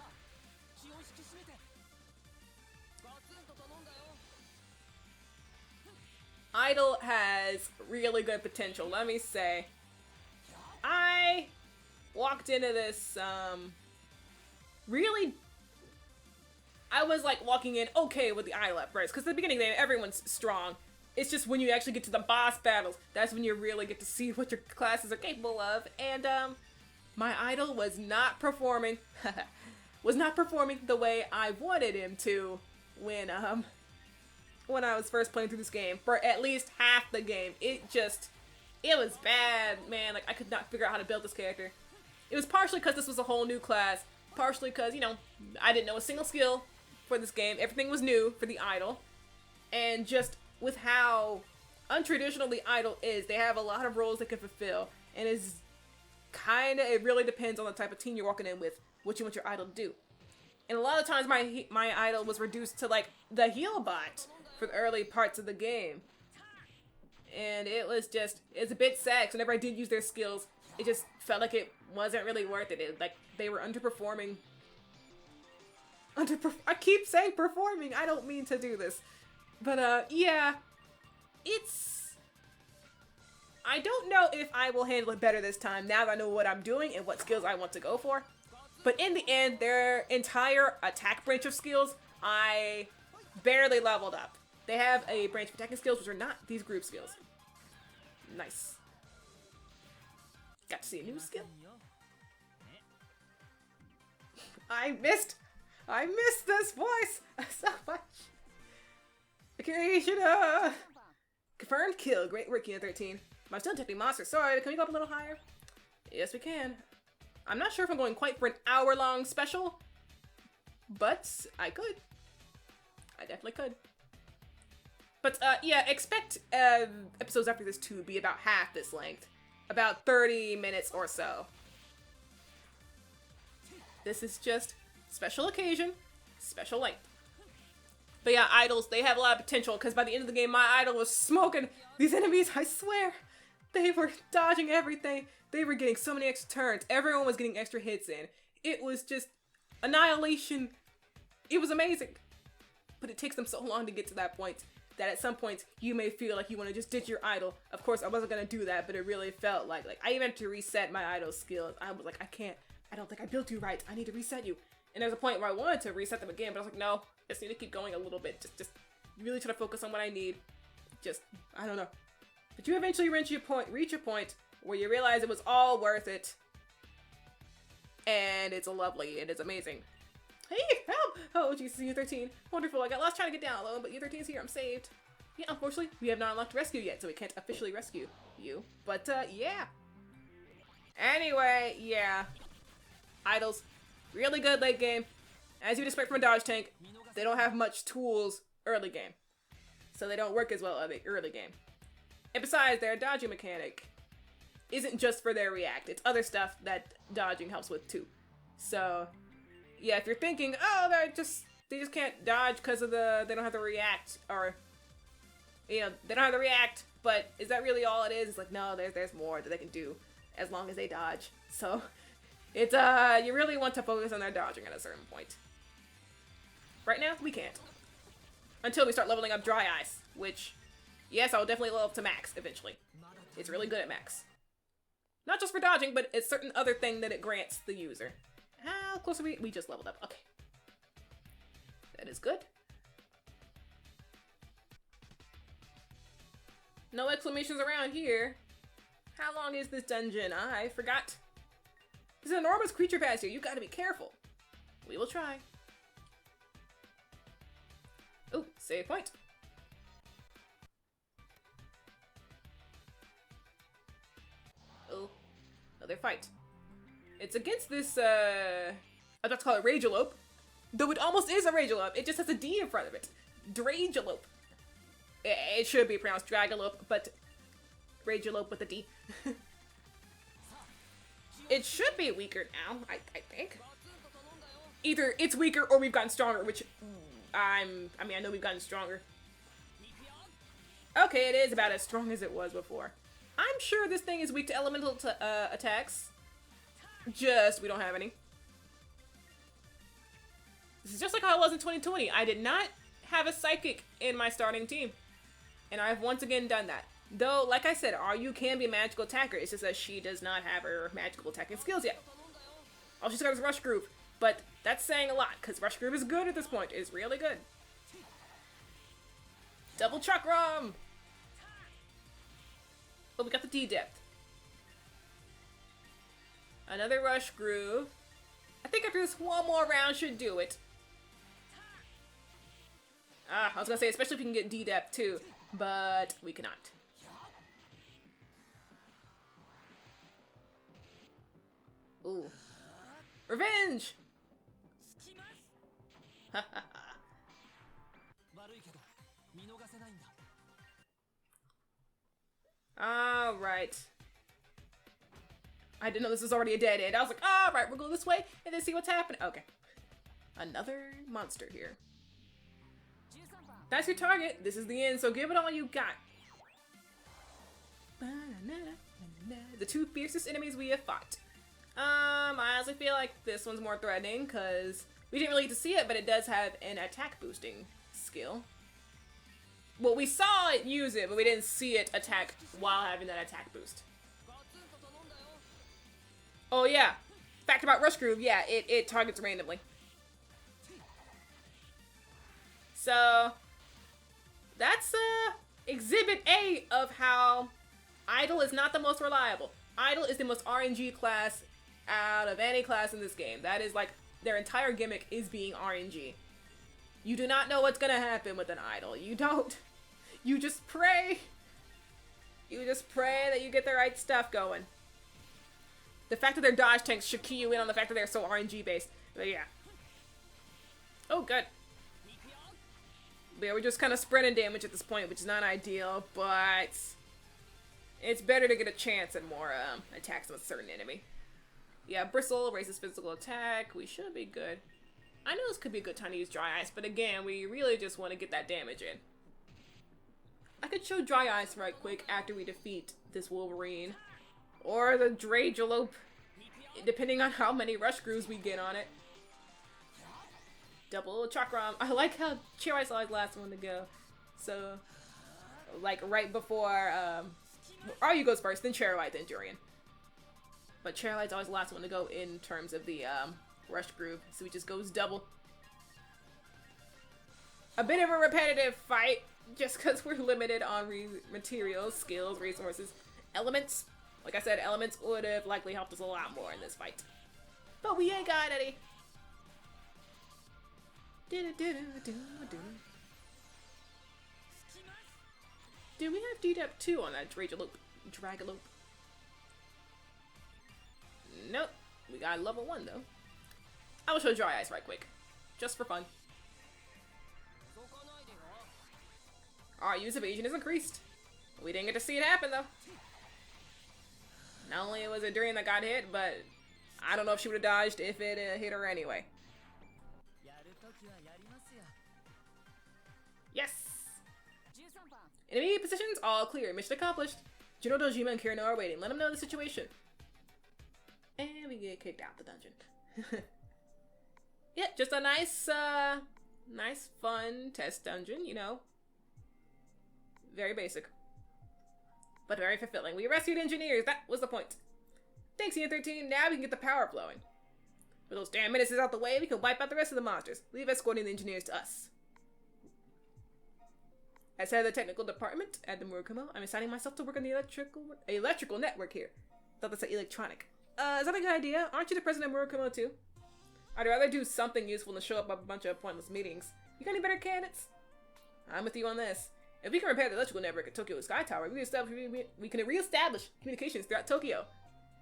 Idol has really good potential, let me say. I walked into this, really, I was like walking in okay with the Idol at first, because at the beginning of the game, everyone's strong. It's just when you actually get to the boss battles, that's when you really get to see what your classes are capable of, and, my Idol was not performing, the way I wanted him to when I was first playing through this game, for at least half the game. It was bad, man. Like, I could not figure out how to build this character. It was partially because this was a whole new class, partially because, you know, I didn't know a single skill for this game. Everything was new for the Idol, and just with how untraditional the Idol is, they have a lot of roles they can fulfill, and it really depends on the type of team you're walking in with, what you want your idol to do. And a lot of times my idol was reduced to like the heal bot for the early parts of the game. And it's a bit sad, 'cause whenever I did use their skills, it just felt like it wasn't really worth it. Like they were underperforming. I keep saying performing, I don't mean to do this. But yeah, I don't know if I will handle it better this time now that I know what I'm doing and what skills I want to go for. But in the end, their entire attack branch of skills, I barely leveled up. They have a branch of attacking skills which are not these group skills. Nice. Got to see a new skill. I missed this voice so much. Okay, confirmed kill. Great work, Unit 13. I'm still detecting monsters. Sorry, can we go up a little higher? Yes, we can. I'm not sure if I'm going quite for an hour-long special, but I could. I definitely could. But yeah, expect episodes after this to be about half this length. About 30 minutes or so. This is just special occasion, special length. But yeah, idols, they have a lot of potential, because by the end of the game, my idol was smoking these enemies, I swear. They were dodging everything. They were getting so many extra turns. Everyone was getting extra hits in. It was just annihilation. It was amazing. But it takes them so long to get to that point that at some point you may feel like you want to just ditch your idol. Of course, I wasn't going to do that, but it really felt like I even had to reset my idol skills. I was like, I don't think I built you right. I need to reset you. And there's a point where I wanted to reset them again, but I was like, no, just need to keep going a little bit. Just really try to focus on what I need. I don't know. But you eventually reach a point where you realize it was all worth it. And it's lovely. It is amazing. Hey, help! Oh, Jesus, U13. Wonderful. I got lost trying to get down alone, but U13 is here. I'm saved. Yeah, unfortunately, we have not unlocked rescue yet, so we can't officially rescue you. But, yeah. Anyway, yeah. Idols. Really good late game. As you'd expect from a dodge tank, they don't have much tools early game. So they don't work as well early game. And besides, their dodging mechanic isn't just for their react. It's other stuff that dodging helps with too. So, yeah, if you're thinking, oh, they just can't dodge because they don't have the react, or, you know, they don't have the react, but is that really all it is? It's like, no, there's more that they can do as long as they dodge. So, it's, you really want to focus on their dodging at a certain point. Right now, we can't. Until we start leveling up Dry Ice, which, yes, I'll definitely level up to max eventually. It's really good at max. Not just for dodging, but it's certain other thing that it grants the user. How close are we? We just leveled up. Okay. That is good. No exclamations around here. How long is this dungeon? I forgot. There's an enormous creature past here. You gotta be careful. We will try. Oh, save point. Oh, another fight. It's against this, I'd have to call it Ragealope. Though it almost is a Ragealope. It just has a D in front of it. Dragealope. It should be pronounced Dragalope, but Ragealope with a D. It should be weaker now, I think. Either it's weaker or we've gotten stronger, which I know we've gotten stronger. Okay, it is about as strong as it was before. I'm sure this thing is weak to elemental attacks. Just, we don't have any. This is just like how it was in 2020. I did not have a psychic in my starting team. And I've once again done that. Though, like I said, Ryu can be a magical attacker. It's just that she does not have her magical attacking skills yet. All she's got is Rush Groove. But that's saying a lot, because Rush Groove is good at this point. It's really good. Double Chakram! Oh, we got the D-Depth. Another Rush Groove. I think after this one more round should do it. I was gonna say, especially if we can get D-Depth too, but we cannot. Ooh. Revenge! Alright. I didn't know this was already a dead end. I was like, all right, we'll go this way and then see what's happening. Okay. Another monster here. That's your target. This is the end, so give it all you got. The two fiercest enemies we have fought. I honestly feel like this one's more threatening because we didn't really get to see it, but it does have an attack boosting skill. Well, we saw it use it, but we didn't see it attack while having that attack boost. Oh yeah, fact about Rush Groove, yeah, it targets randomly. So, that's Exhibit A of how Idle is not the most reliable. Idle is the most RNG class out of any class in this game. That is like, their entire gimmick is being RNG. You do not know what's gonna happen with an Idle. You don't. You just pray. You just pray that you get the right stuff going. The fact that their dodge tanks should key you in on the fact that they're so RNG based. But yeah. Oh, good. But yeah, we're just kind of spreading damage at this point, which is not ideal, but it's better to get a chance at more attacks on a certain enemy. Yeah, Bristle raises physical attack. We should be good. I know this could be a good time to use Dry Ice, but again, we really just want to get that damage in. I could show Dry Ice right quick after we defeat this Wolverine. Or the Dragalope, depending on how many Rush Grooves we get on it. Double Chakram. I like how Chair Light's always the last one to go. So, like right before, Aryu goes first, then Chair Light, then Durian. But Chair Light's always the last one to go in terms of the Rush Groove, so he just goes double. A bit of a repetitive fight, just because we're limited on materials, skills, resources, elements. Like I said, elements would have likely helped us a lot more in this fight. But we ain't got any. Do we have D-Dep 2 on that Dragalope? Nope. We got level 1 though. I will show Dry Ice right quick. Just for fun. Our use evasion is increased. We didn't get to see it happen though. Not only was it Durian that got hit, but I don't know if she would have dodged if it hit her anyway. Yes! Enemy positions all clear. Mission accomplished. General Dojima and Kirino are waiting. Let them know the situation. And we get kicked out the dungeon. Yeah, just a nice, nice fun test dungeon, you know. Very basic. But very fulfilling. We rescued engineers. That was the point. Thanks, Ian13. Now we can get the power flowing. With those damn menaces out the way, we can wipe out the rest of the monsters. Leave escorting the engineers to us. As head of the technical department at the Murakuma, I'm assigning myself to work on the electrical network here. Thought that's electronic. Is that a good idea? Aren't you the president of Murakuma too? I'd rather do something useful than show up at a bunch of pointless meetings. You got any better candidates? I'm with you on this. If we can repair the electrical network at Tokyo Sky Tower, we can re-establish communications throughout Tokyo.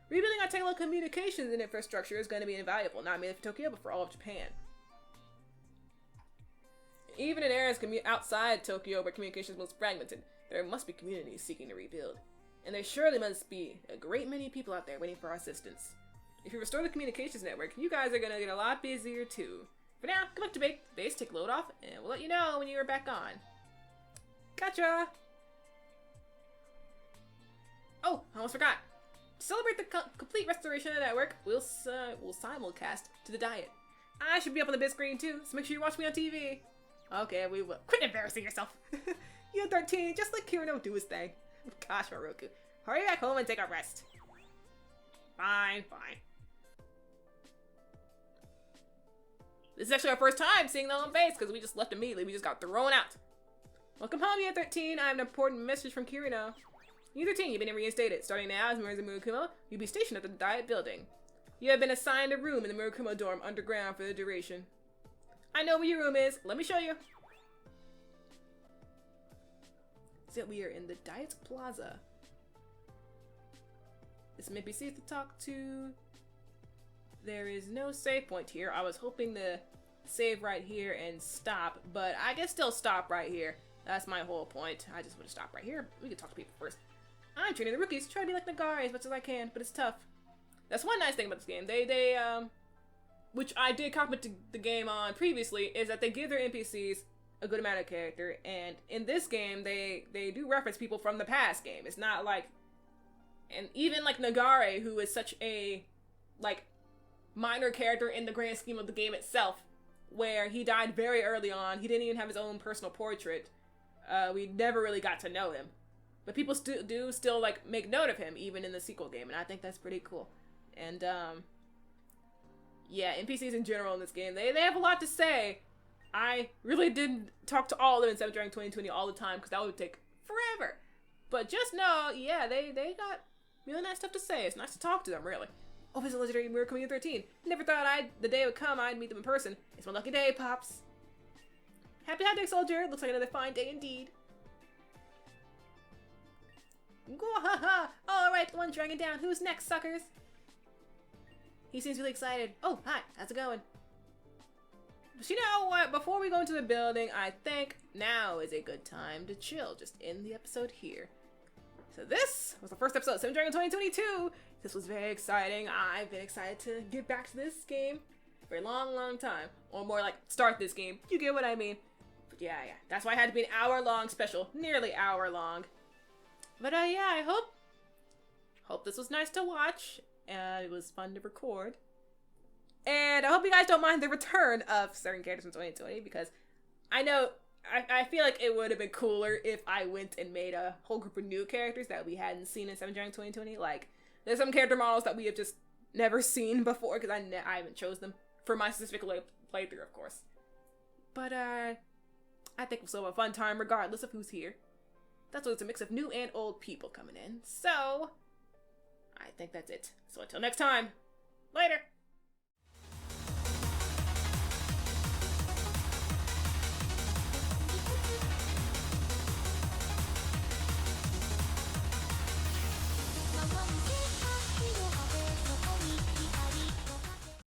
Rebuilding our telecommunications infrastructure is going to be invaluable, not merely for Tokyo, but for all of Japan. Even in areas outside Tokyo where communications was fragmented, there must be communities seeking to rebuild. And there surely must be a great many people out there waiting for our assistance. If you restore the communications network, you guys are going to get a lot busier too. For now, come back to base, take load off, and we'll let you know when you're back on. Gotcha! Oh, I almost forgot. To celebrate the complete restoration of the network, we'll simulcast to the diet. I should be up on the big screen too, so make sure you watch me on TV. Okay, we will. Quit embarrassing yourself. You're 13, just let Kirino do his thing. Gosh, Haruka. Hurry back home and take a rest. Fine, fine. This is actually our first time seeing the home base because we just left immediately. We just got thrown out. Welcome home, Year 13. I have an important message from Kirino. Year 13, you've been reinstated. Starting now as members of Murakuma, you'll be stationed at the Diet Building. You have been assigned a room in the Murakuma dorm underground for the duration. I know where your room is. Let me show you. So we are in the Diet Plaza. This may be safe to talk to. There is no save point here. I was hoping to save right here and stop, but I can still stop right here. That's my whole point. I just want to stop right here. We can talk to people first. I'm training the rookies. Try to be like Nagari as much as I can, but it's tough. That's one nice thing about this game. Which I did comment the game on previously, is that they give their NPCs a good amount of character, and in this game, they do reference people from the past game. It's not like, and even like Nagare, who is such a, like, minor character in the grand scheme of the game itself, where he died very early on, he didn't even have his own personal portrait, we never really got to know him. But people do still, like, make note of him, even in the sequel game, and I think that's pretty cool. And, yeah, NPCs in general in this game, they have a lot to say. I really didn't talk to all of them in 7th Dragon 2020 all the time, because that would take forever. But just know, yeah, they got really nice stuff to say. It's nice to talk to them, really. Oh, visit Legendary Mirror coming in 13. Never thought the day would come I'd meet them in person. It's my lucky day, Pops. Happy Hot Day, Soldier. Looks like another fine day indeed. Gwahaha! Alright, the one dragging down. Who's next, suckers? He seems really excited. Oh, hi. How's it going? But you know what? Before we go into the building, I think now is a good time to chill. Just end the episode here. So this was the first episode of 7th Dragon 2022. This was very exciting. I've been excited to get back to this game for a long, long time. Or more like, start this game. You get what I mean. But yeah. That's why it had to be an hour-long special. Nearly hour-long. But yeah, I hope this was nice to watch. It was fun to record. And I hope you guys don't mind the return of certain characters from 2020, because I know, I feel like it would have been cooler if I went and made a whole group of new characters that we hadn't seen in 7th Dragon 2020. Like, there's some character models that we have just never seen before, because I haven't chose them for my specific playthrough, of course. But, I think we'll still have a fun time regardless of who's here. That's why it's a mix of new and old people coming in. So, I think that's it. So until next time, later!